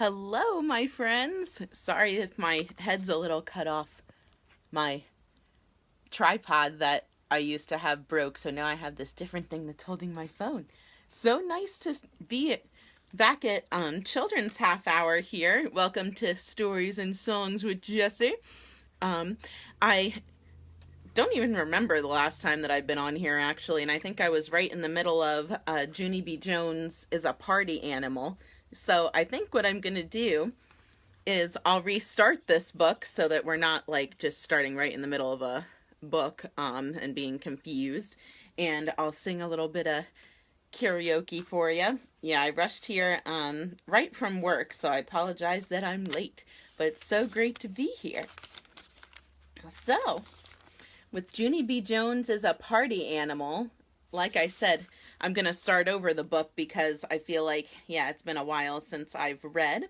Hello, my friends. Sorry if my head's a little cut off. My tripod that I used to have broke, so now I have this different thing that's holding my phone. So nice to be back at Children's Half Hour here. Welcome to Stories and Songs with Jessie. I don't even remember the last time that I've been on here, actually, and I think I was right in the middle of Junie B. Jones is a Party Animal. So I think what I'm going to do is I'll restart this book so that we're not like just starting right in the middle of a book and being confused. And I'll sing a little bit of karaoke for you. Yeah, I rushed here right from work, so I apologize that I'm late. But it's so great to be here. So, with Junie B. Jones as a Party Animal, like I said, I'm going to start over the book because I feel like, yeah, it's been a while since I've read.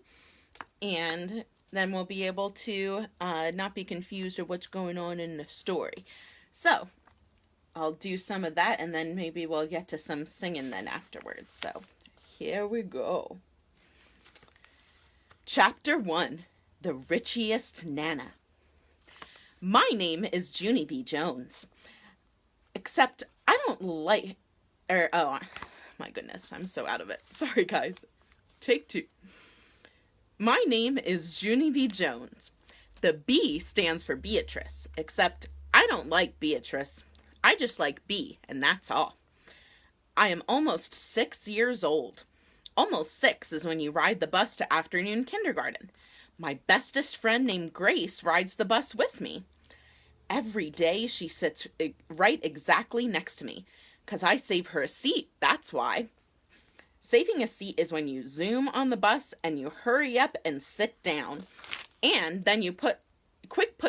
And then we'll be able to not be confused of what's going on in the story. So, I'll do some of that and then maybe we'll get to some singing then afterwards. So, here we go. Chapter 1, The Richiest Nana. My name is Junie B. Jones. Except I don't like... oh, my goodness, I'm so out of it. Sorry, guys. Take 2. My name is Junie B. Jones. The B stands for Beatrice, except I don't like Beatrice. I just like B, and that's all. I am almost 6 years old. Almost 6 is when you ride the bus to afternoon kindergarten. My bestest friend named Grace rides the bus with me. Every day she sits right exactly next to me, 'cause I save her a seat, that's why. Saving a seat is when you zoom on the bus and you hurry up and sit down. And then you put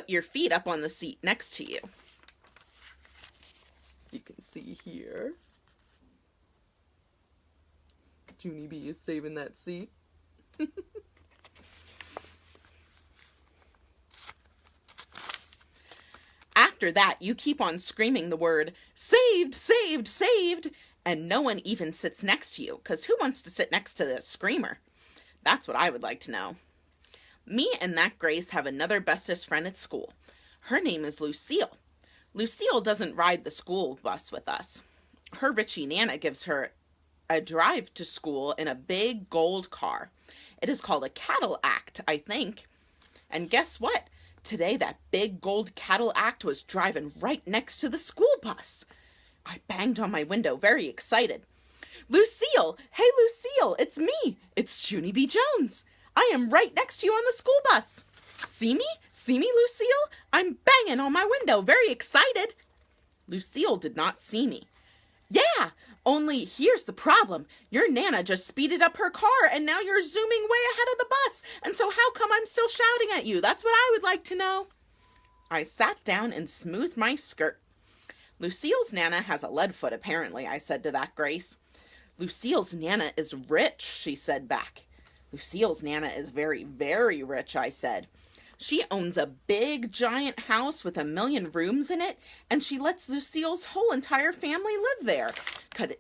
your feet up on the seat next to you. You can see here. Junie B is saving that seat. After that, you keep on screaming the word, saved, saved, saved, and no one even sits next to you, because who wants to sit next to the screamer? That's what I would like to know. Me and that Grace have another bestest friend at school. Her name is Lucille. Lucille doesn't ride the school bus with us. Her Richie Nana gives her a drive to school in a big gold car. It is called a Cadillac, I think. And guess what? Today, that big gold Cadillac was driving right next to the school bus. I banged on my window, very excited. Lucille! Hey, Lucille! It's me! It's Junie B. Jones! I am right next to you on the school bus! See me? See me, Lucille? I'm banging on my window, very excited. Lucille did not see me. Yeah, only here's the problem. Your Nana just speeded up her car and now you're zooming way ahead of the bus. And so how come I'm still shouting at you? That's what I would like to know. I sat down and smoothed my skirt. Lucille's Nana has a lead foot, apparently, I said to that Grace. Lucille's Nana is rich, she said back. Lucille's Nana is very, very rich, I said. She owns a big, giant house with 1 million rooms in it, and she lets Lucille's whole entire family live there,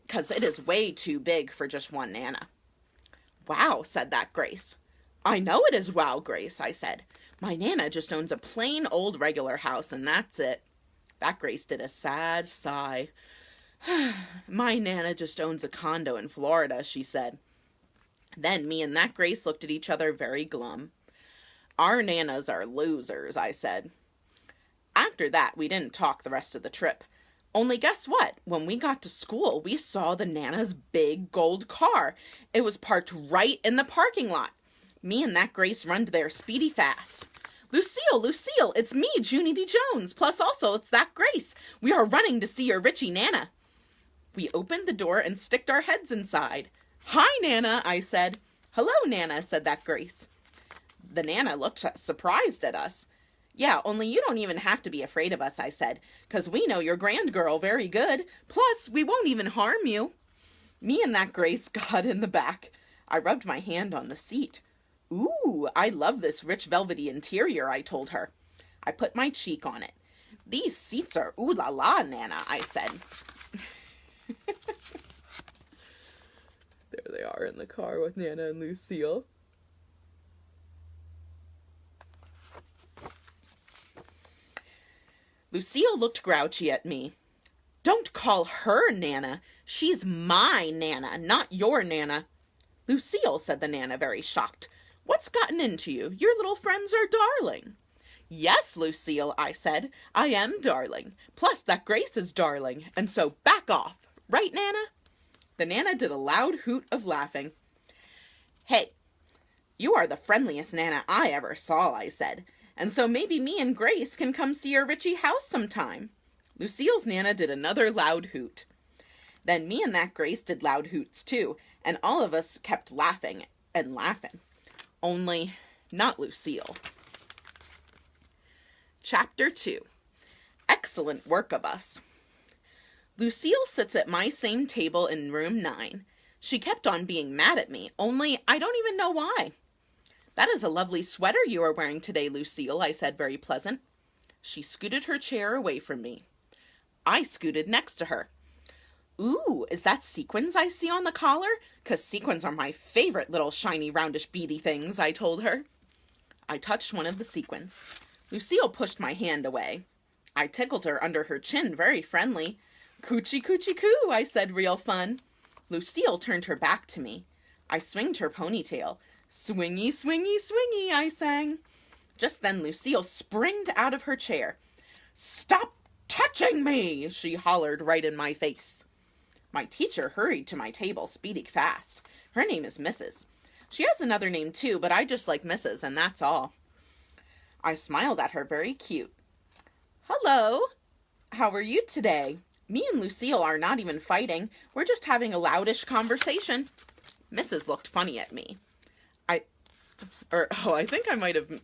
'cause it is way too big for just one Nana. Wow, said that Grace. I know it is wow, Grace, I said. My Nana just owns a plain old regular house, and that's it. That Grace did a sad sigh. My Nana just owns a condo in Florida, she said. Then me and that Grace looked at each other very glum. Our Nanas are losers, I said. After that, we didn't talk the rest of the trip. Only guess what? When we got to school, we saw the Nana's big gold car. It was parked right in the parking lot. Me and that Grace run there speedy fast. Lucille, Lucille, it's me, Junie B. Jones. Plus also, it's that Grace. We are running to see your Richie Nana. We opened the door and sticked our heads inside. Hi, Nana, I said. Hello, Nana, said that Grace. The Nana looked surprised at us. Yeah, only you don't even have to be afraid of us, I said, 'cause we know your grand girl very good. Plus, we won't even harm you. Me and that Grace got in the back. I rubbed my hand on the seat. Ooh, I love this rich velvety interior, I told her. I put my cheek on it. These seats are ooh la la, Nana, I said. There they are in the car with Nana and Lucille. Lucille looked grouchy at me. Don't call her Nana. She's my Nana, not your Nana. Lucille, said the Nana, very shocked. What's gotten into you? Your little friends are darling. Yes, Lucille, I said. I am darling. Plus, that Grace is darling, and so back off. Right, Nana? The Nana did a loud hoot of laughing. Hey, you are the friendliest Nana I ever saw, I said, and so maybe me and Grace can come see your Richie house sometime. Lucille's Nana did another loud hoot. Then me and that Grace did loud hoots too, and all of us kept laughing and laughing. Only not Lucille. Chapter 2. Excellent work of us. Lucille sits at my same table in room 9. She kept on being mad at me, only I don't even know why. That is a lovely sweater you are wearing today, Lucille, I said, very pleasant. She scooted her chair away from me. I scooted next to her. Ooh, is that sequins I see on the collar? 'Cause sequins are my favorite little shiny, roundish, beady things, I told her. I touched one of the sequins. Lucille pushed my hand away. I tickled her under her chin, very friendly. Coochie coochie coo, I said, real fun. Lucille turned her back to me. I swinged her ponytail. Swingy, swingy, swingy, I sang. Just then Lucille springed out of her chair. Stop touching me, she hollered right in my face. My teacher hurried to my table, speeding fast. Her name is Mrs. She has another name too, but I just like Mrs., and that's all. I smiled at her, very cute. Hello, how are you today? Me and Lucille are not even fighting. We're just having a loudish conversation. Mrs. looked funny at me. I think I might have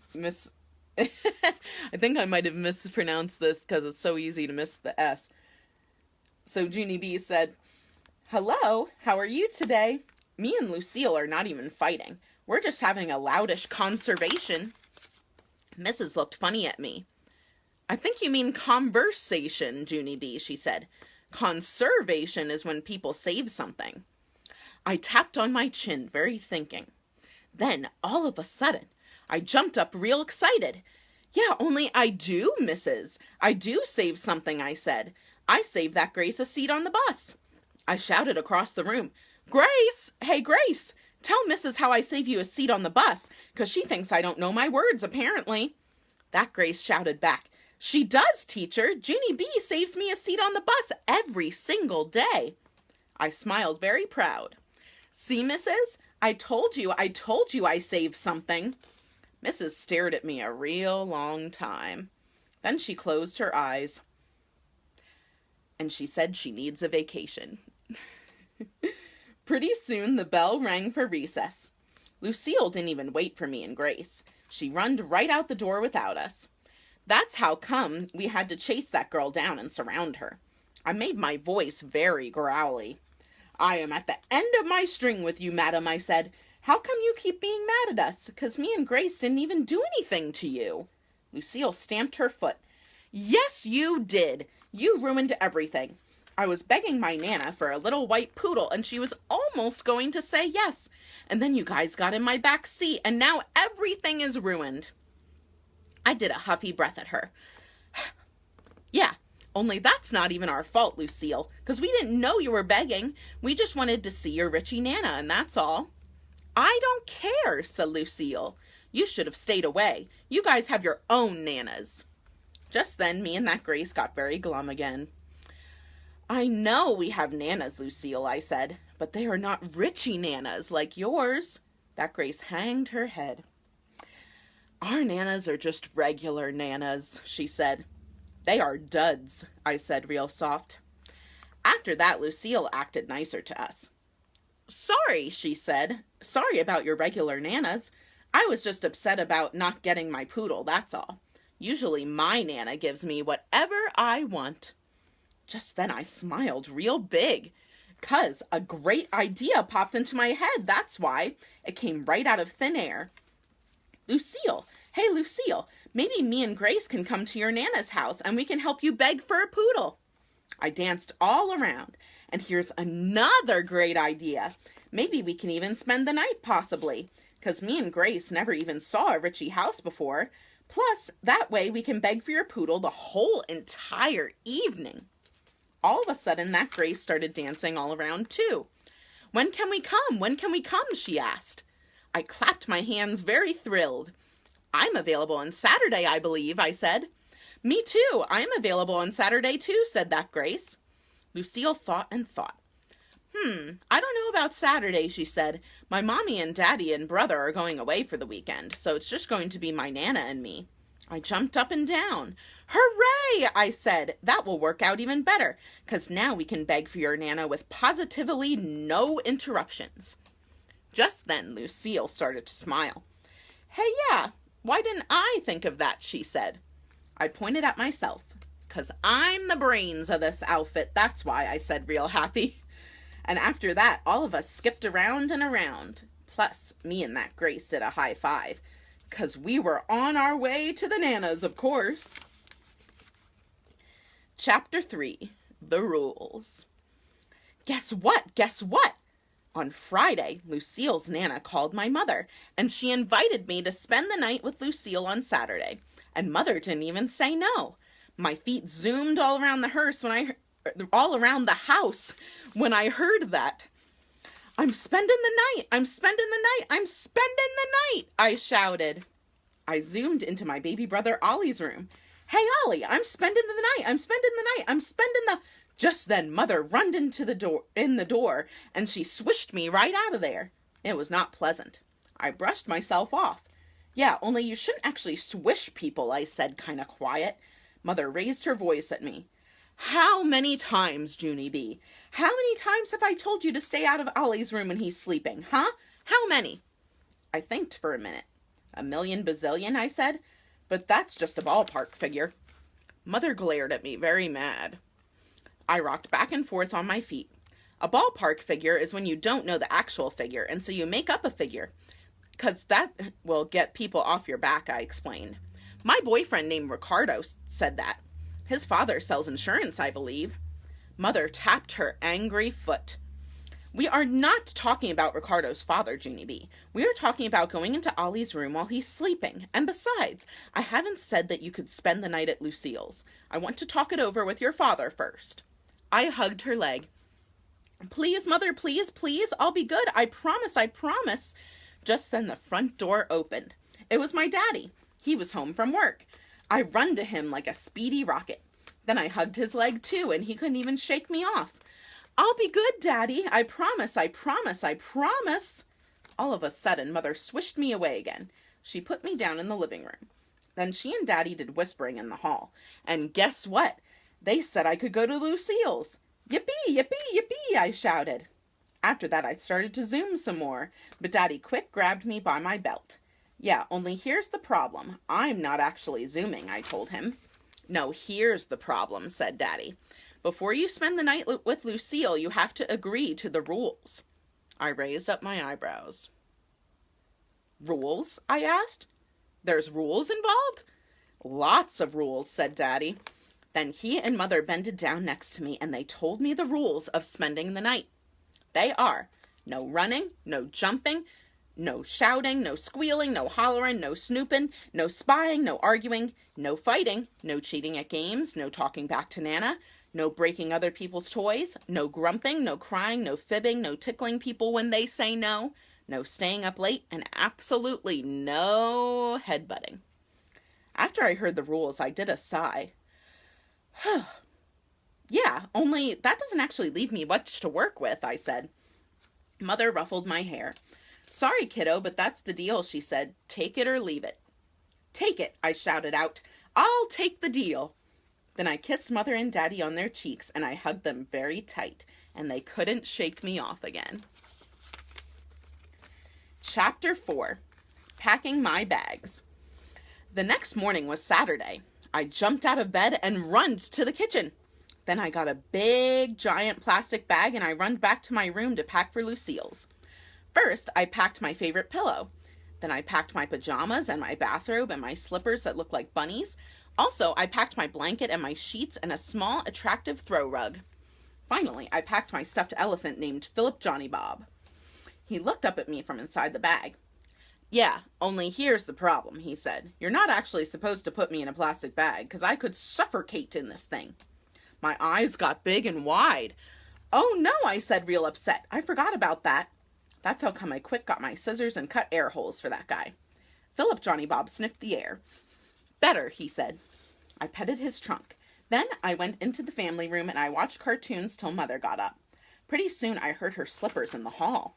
mispronounced this because it's so easy to miss the S. So Junie B said, Hello, how are you today? Me and Lucille are not even fighting. We're just having a loudish conservation. Mrs. looked funny at me. I think you mean conversation, Junie B, she said. Conservation is when people save something. I tapped on my chin, very thinking. Then, all of a sudden, I jumped up real excited. Yeah, only I do, Mrs. I do save something, I said. I saved that Grace a seat on the bus. I shouted across the room, Grace! Hey, Grace! Tell Mrs. how I save you a seat on the bus, 'cause she thinks I don't know my words, apparently. That Grace shouted back, She does, teacher. Junie B saves me a seat on the bus every single day. I smiled, very proud. See, Mrs.? I told you I saved something. Mrs. stared at me a real long time. Then she closed her eyes. And she said she needs a vacation. Pretty soon the bell rang for recess. Lucille didn't even wait for me and Grace. She runned right out the door without us. That's how come we had to chase that girl down and surround her. I made my voice very growly. I am at the end of my string with you, madam, I said. How come you keep being mad at us? 'Cause me and Grace didn't even do anything to you. Lucille stamped her foot. Yes, you did. You ruined everything. I was begging my Nana for a little white poodle, and she was almost going to say yes. And then you guys got in my back seat, and now everything is ruined. I did a huffy breath at her. Yeah, only that's not even our fault, Lucille, 'cause we didn't know you were begging. We just wanted to see your Richie Nana, and that's all. I don't care, said Lucille. You should have stayed away. You guys have your own Nanas. Just then, me and that Grace got very glum again. I know we have Nanas, Lucille, I said, but they are not Richie Nanas like yours. That Grace hanged her head. Our Nanas are just regular Nanas, she said. They are duds, I said real soft. After that, Lucille acted nicer to us. Sorry, she said. Sorry about your regular Nanas. I was just upset about not getting my poodle, that's all. Usually my Nana gives me whatever I want. Just then I smiled real big, 'cause a great idea popped into my head, that's why. It came right out of thin air. Lucille, hey Lucille, maybe me and Grace can come to your Nana's house and we can help you beg for a poodle. I danced all around, and here's another great idea. Maybe we can even spend the night, possibly, 'cause me and Grace never even saw a Richie house before, Plus, that way we can beg for your poodle the whole entire evening. All of a sudden, that Grace started dancing all around too. When can we come? When can we come? She asked. I clapped my hands, very thrilled. I'm available on Saturday, I believe, I said. Me too. I'm available on Saturday too, said that Grace. Lucille thought and thought. I don't know about Saturday, she said. My mommy and daddy and brother are going away for the weekend, so it's just going to be my Nana and me. I jumped up and down. Hooray, I said. That will work out even better, 'cause now we can beg for your Nana with positively no interruptions. Just then, Lucille started to smile. Hey, yeah, why didn't I think of that, she said. I pointed at myself. 'Cause I'm the brains of this outfit, that's why, I said, real happy. And after that, all of us skipped around and around. Plus, me and that Grace did a high five. 'Cause we were on our way to the Nanas, of course. Chapter 3. The Rules. Guess what? Guess what? On Friday, Lucille's Nana called my mother, and she invited me to spend the night with Lucille on Saturday. And Mother didn't even say no. My feet zoomed all around the house when I heard that. I'm spending the night! I'm spending the night! I'm spending the night! I shouted. I zoomed into my baby brother Ollie's room. Hey, Ollie, I'm spending the night! I'm spending the night! I'm spending the... Just then, Mother runned into the door, and she swished me right out of there. It was not pleasant. I brushed myself off. Yeah, only you shouldn't actually swish people, I said, kind of quiet. Mother raised her voice at me. How many times, Junie B? How many times have I told you to stay out of Ollie's room when he's sleeping, huh? How many? I thinked for a minute. 1,000,000 bazillion, I said. But that's just a ballpark figure. Mother glared at me, very mad. I rocked back and forth on my feet. A ballpark figure is when you don't know the actual figure, and so you make up a figure. 'Cause that will get people off your back, I explained. My boyfriend named Ricardo said that. His father sells insurance, I believe. Mother tapped her angry foot. We are not talking about Ricardo's father, Junie B. We are talking about going into Ollie's room while he's sleeping. And besides, I haven't said that you could spend the night at Lucille's. I want to talk it over with your father first. I hugged her leg. Please, Mother, please, please, I'll be good. I promise, I promise. Just then the front door opened. It was my daddy. He was home from work. I run to him like a speedy rocket. Then I hugged his leg too, and he couldn't even shake me off. I'll be good, Daddy. I promise, I promise, I promise. All of a sudden, Mother swished me away again. She put me down in the living room. Then she and Daddy did whispering in the hall. And guess what? They said I could go to Lucille's. Yippee, yippee, yippee, I shouted. After that, I started to zoom some more, but Daddy quick grabbed me by my belt. Yeah, only here's the problem. I'm not actually zooming, I told him. No, here's the problem, said Daddy. Before you spend the night with Lucille, you have to agree to the rules. I raised up my eyebrows. Rules? I asked. There's rules involved? Lots of rules, said Daddy. Then he and Mother bended down next to me, and they told me the rules of spending the night. They are no running, no jumping, no shouting, no squealing, no hollering, no snooping, no spying, no arguing, no fighting, no cheating at games, no talking back to Nana, no breaking other people's toys, no grumping, no crying, no fibbing, no tickling people when they say no, no staying up late, and absolutely no headbutting. After I heard the rules, I did a sigh. Yeah, only that doesn't actually leave me much to work with, I said. Mother ruffled my hair. Sorry, kiddo, but that's the deal, she said. Take it or leave it. Take it, I shouted out. I'll take the deal. Then I kissed Mother and Daddy on their cheeks, and I hugged them very tight, and they couldn't shake me off again. Chapter 4. Packing my bags. The next morning was Saturday. I jumped out of bed and runned to the kitchen. Then I got a big, giant plastic bag, and I run back to my room to pack for Lucille's. First, I packed my favorite pillow. Then I packed my pajamas and my bathrobe and my slippers that look like bunnies. Also, I packed my blanket and my sheets and a small, attractive throw rug. Finally, I packed my stuffed elephant named Philip Johnny Bob. He looked up at me from inside the bag. Yeah, only here's the problem, he said. You're not actually supposed to put me in a plastic bag, because I could suffocate in this thing. My eyes got big and wide. Oh no, I said, real upset. I forgot about that. That's how come I quick got my scissors and cut air holes for that guy. Philip Johnny Bob sniffed the air. Better, he said. I petted his trunk. Then I went into the family room and I watched cartoons till Mother got up. Pretty soon I heard her slippers in the hall.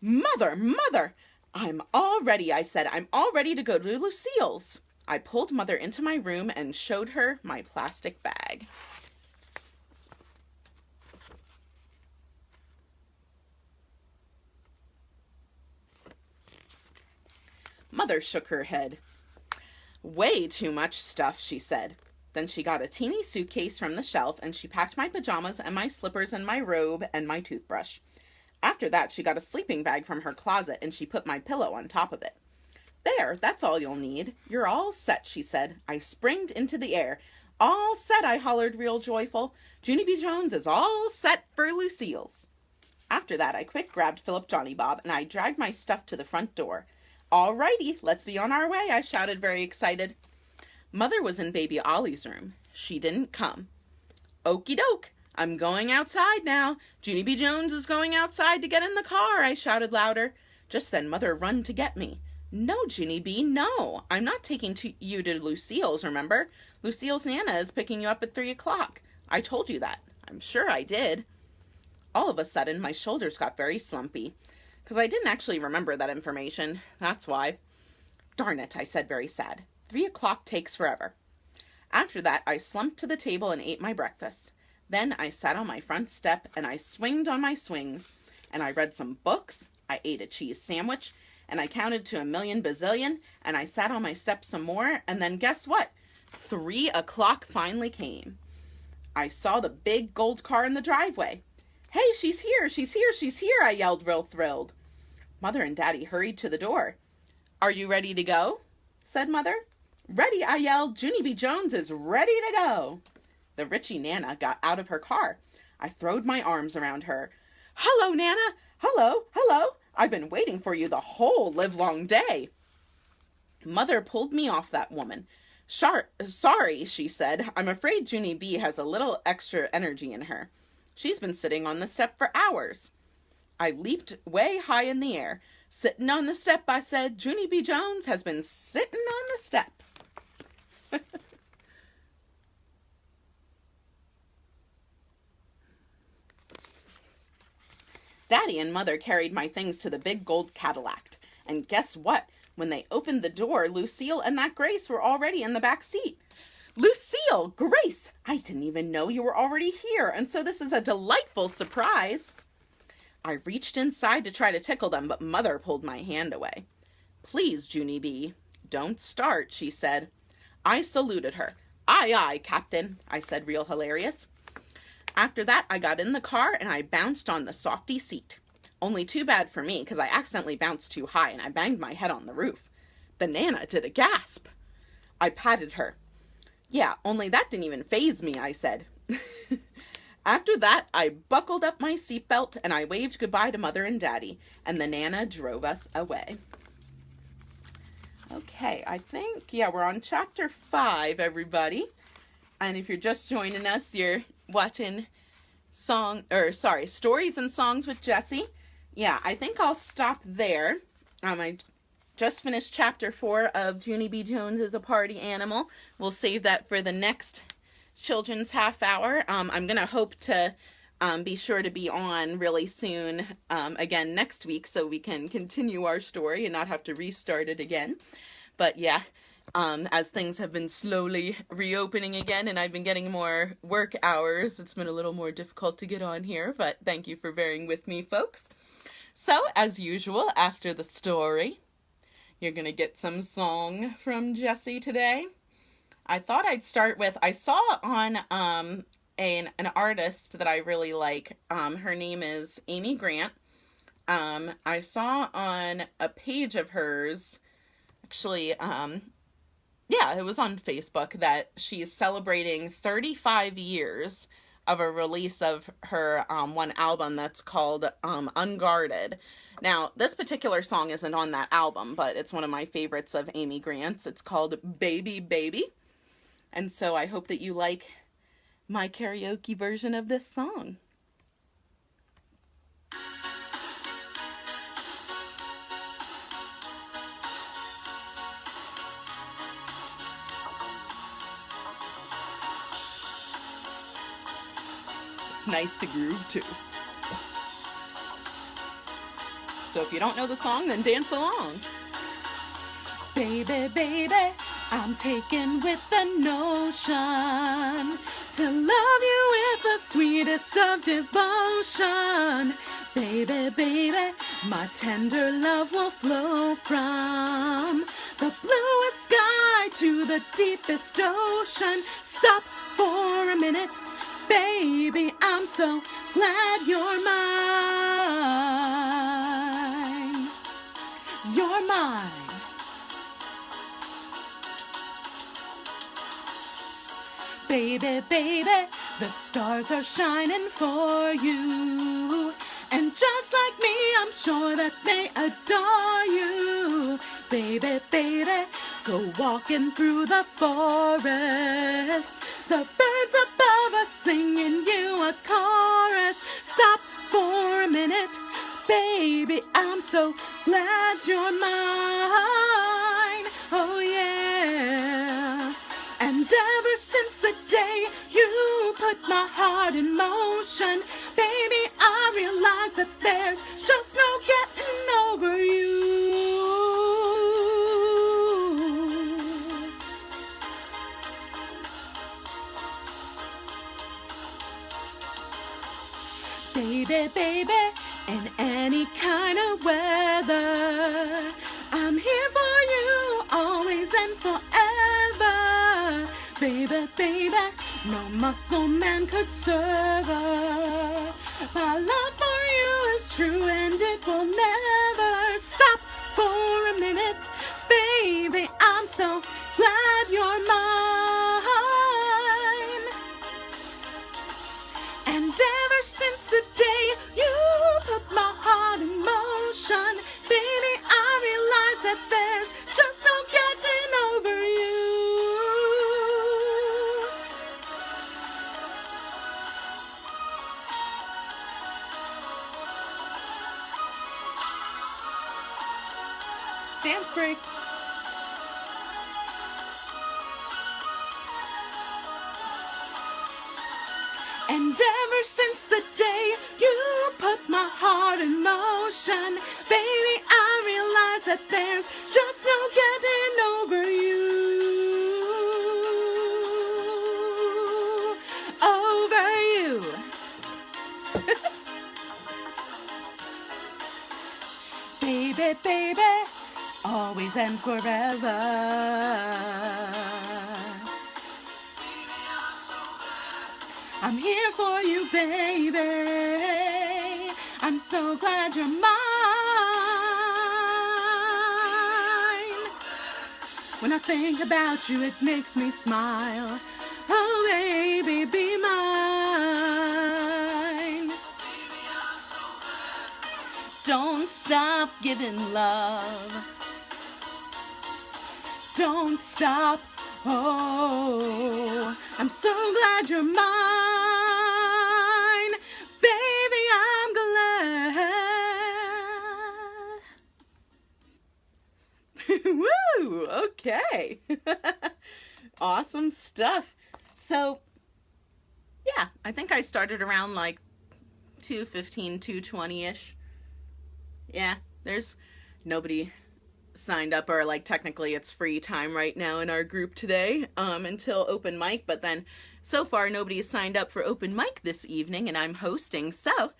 Mother, Mother! I'm all ready, I said. I'm all ready to go to Lucille's. I pulled Mother into my room and showed her my plastic bag. Mother shook her head. Way too much stuff, she said. Then she got a teeny suitcase from the shelf and she packed my pajamas and my slippers and my robe and my toothbrush. After that, she got a sleeping bag from her closet and she put my pillow on top of it. There, that's all you'll need. You're all set, she said. I springed into the air. All set, I hollered real joyful. Junie B. Jones is all set for Lucille's. After that, I quick grabbed Philip Johnny Bob and I dragged my stuff to the front door. All righty, let's be on our way, I shouted very excited. Mother was in baby Ollie's room. She didn't come. Okie doke, I'm going outside now. Junie B. Jones is going outside to get in the car, I shouted louder. Just then Mother run to get me. No, Junie B., no. I'm not taking you to Lucille's, remember? Lucille's Nana is picking you up at 3 o'clock. I told you that. I'm sure I did. All of a sudden, my shoulders got very slumpy, because I didn't actually remember that information. That's why. Darn it, I said very sad. 3 o'clock takes forever. After that, I slumped to the table and ate my breakfast. Then I sat on my front step and I swinged on my swings, and I read some books, I ate a cheese sandwich, and I counted to 1,000,000 bazillion, and I sat on my step some more, and then guess what? 3 o'clock finally came. I saw the big gold car in the driveway. Hey, she's here, she's here, she's here, I yelled real thrilled. Mother and Daddy hurried to the door. Are you ready to go? Said Mother. Ready, I yelled. Junie B. Jones is ready to go. The Richie Nana got out of her car. I throwed my arms around her. Hello, Nana. Hello, hello. I've been waiting for you the whole livelong day. Mother pulled me off that woman. Sorry, she said. I'm afraid Junie B. has a little extra energy in her. She's been sitting on the step for hours. I leaped way high in the air. Sitting on the step, I said. Junie B. Jones has been sitting on the step. Daddy and Mother carried my things to the big gold Cadillac. And guess what? When they opened the door, Lucille and that Grace were already in the back seat. Lucille! Grace! I didn't even know you were already here, and so this is a delightful surprise. I reached inside to try to tickle them, but Mother pulled my hand away. Please, Junie B., don't start, she said. I saluted her. Aye, aye, Captain, I said real hilarious. After that, I got in the car and I bounced on the softy seat. Only too bad for me, because I accidentally bounced too high and I banged my head on the roof. The Nana did a gasp. I patted her. Yeah, only that didn't even faze me, I said. After that, I buckled up my seatbelt and I waved goodbye to Mother and Daddy, and the Nana drove us away. Okay, I think, we're on chapter 5, everybody. And if you're just joining us, you're watching Stories and Songs with Jessie. Yeah, I think I'll stop there. I just finished chapter 4 of Junie B. Jones is a Party Animal. We'll save that for the next children's half hour. I'm going to hope to be sure to be on really soon again next week so we can continue our story and not have to restart it again. But yeah, as things have been slowly reopening again and I've been getting more work hours, it's been a little more difficult to get on here, but thank you for bearing with me, folks. So, as usual, after the story, you're going to get some song from Jessie today. I thought I'd start with, I saw on an artist that I really like. Her name is Amy Grant. I saw on a page of hers, actually, it was on Facebook, that she's celebrating 35 years of a release of her one album that's called Unguarded. Now, this particular song isn't on that album, but it's one of my favorites of Amy Grant's. It's called Baby Baby. And so I hope that you like my karaoke version of this song. It's nice to groove to. So if you don't know the song, then dance along. Baby, baby, I'm taken with the notion to love you with the sweetest of devotion. Baby, baby, my tender love will flow from the bluest sky to the deepest ocean. Stop for a minute, baby, I'm so glad you're mine. You're mine. Baby, baby, the stars are shining for you. And just like me, I'm sure that they adore you. Baby, baby, go walking through the forest. The birds above us singing you a chorus. Stop for a minute, baby, I'm so glad you're mine. Oh yeah. And ever since the day you put my heart in motion, baby, I realize that there's just no getting over you. Baby, baby, in any kind of weather, I'm here for you, always and forever. Baby, baby, no muscle man could serve her. My love for you is true and it will never stop for a minute. Baby, I'm so glad you're mine. And ever since the day you put my heart in motion, baby, I realize that there's just no getting over you. Dance break. And ever since the day you put my heart in motion, baby, I realize that there's just no getting over you. Over you. Baby, baby, always and forever. I'm here for you, baby. I'm so glad you're mine. When I think about you, it makes me smile. Oh, baby, be mine. Don't stop giving love. Don't stop. Oh, I'm so glad you're mine. Baby, I'm glad. Woo! Okay. Awesome stuff. So, yeah, I think I started around like 2:15, 2:20-ish. Yeah, there's nobody signed up, or like technically it's free time right now in our group today until open mic, but then so far nobody has signed up for open mic this evening and I'm hosting. So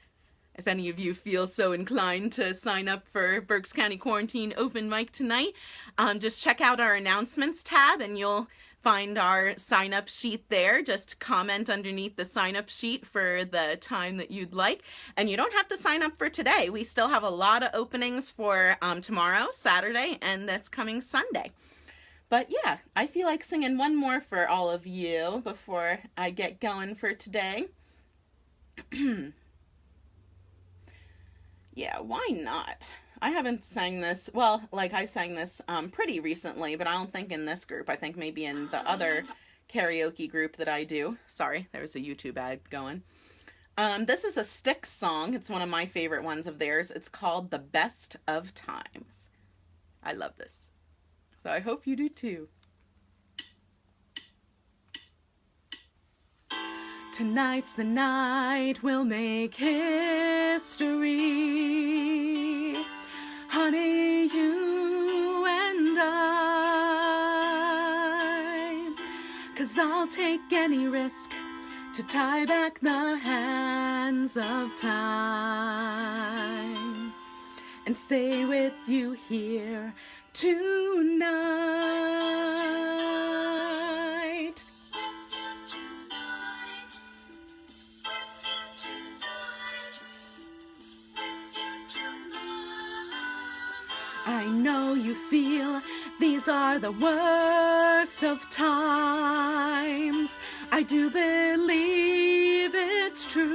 if any of you feel so inclined to sign up for Berks County Quarantine open mic tonight, just check out our announcements tab and you'll find our sign up sheet there. Just comment underneath the sign up sheet for the time that you'd like. And you don't have to sign up for today. We still have a lot of openings for tomorrow, Saturday, and this coming Sunday. But yeah, I feel like singing one more for all of you before I get going for today. Yeah, why not? I haven't sang this, well, like I sang this pretty recently, but I don't think in this group. I think maybe in the other karaoke group that I do. Sorry, there's a YouTube ad going. This is a Styx song. It's one of my favorite ones of theirs. It's called The Best of Times. I love this. So I hope you do too. Tonight's the night we'll make history. Honey, you and I. 'Cause I'll take any risk to tie back the hands of time and stay with you here tonight. I know you feel these are the worst of times. I do believe it's true.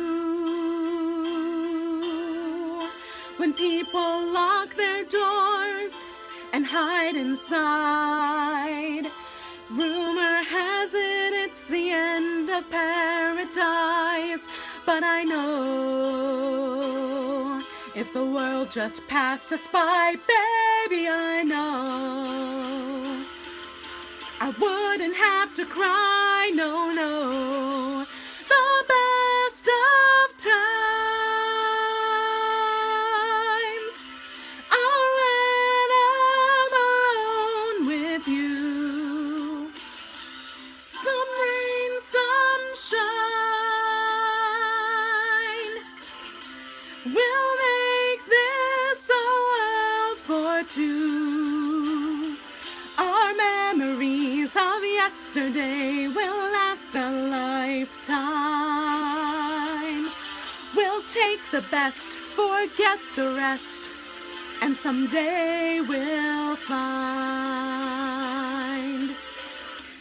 When people lock their doors and hide inside, rumor has it it's the end of paradise. But I know if the world just passed us by, baby, I know I wouldn't have to cry, no, no. The best of times are when I'm alone with you. Some rain, some shine. We'll make this a world for two. Our memories of yesterday will last a lifetime. We'll take the best, forget the rest, and someday we'll find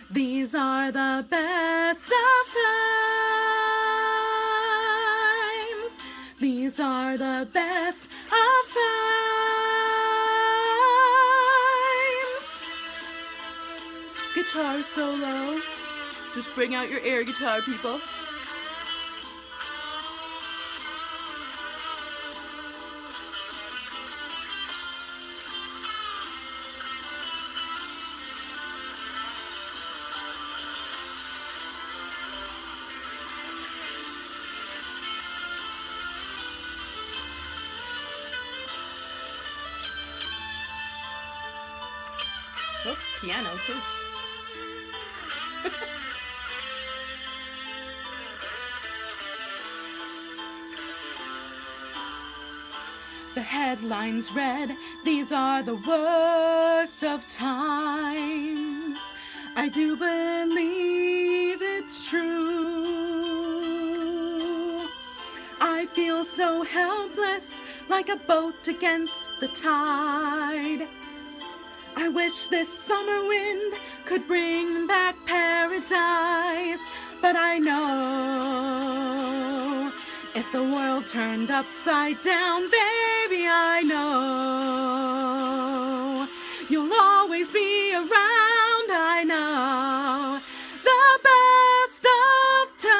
these are the best of times. These are the best of times. Guitar solo. Just bring out your air guitar, people. Oh, piano too. The headlines read, these are the worst of times. I do believe it's true. I feel so helpless, like a boat against the tide. I wish this summer wind could bring back paradise, but I know if the world turned upside down, baby, I know you'll always be around. I know the best of times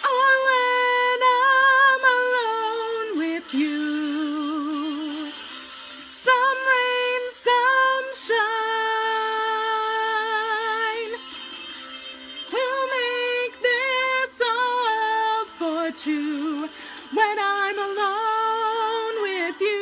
are when I'm alone with you. Some rain, some shine. We'll make this a world for two when I'm alone with you.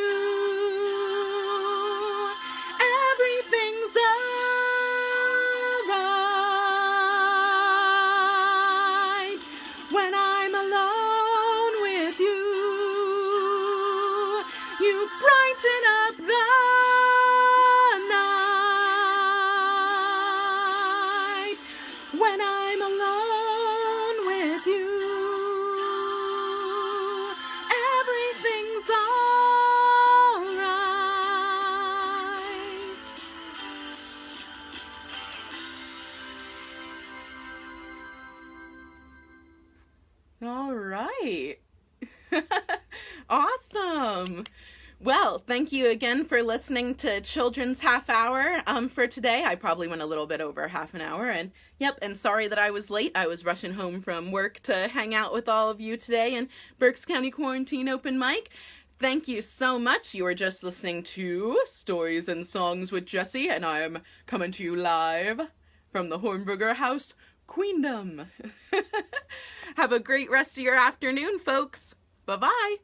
Awesome. Well, thank you again for listening to Children's Half Hour for today. I probably went a little bit over half an hour, and and sorry that I was late. I was rushing home from work to hang out with all of you today in Berks County Quarantine Open Mic. Thank you so much. You were just listening to Stories and Songs with Jessie, and I am coming to you live from the Hornberger House, Queendom. Have a great rest of your afternoon, folks. Bye-bye.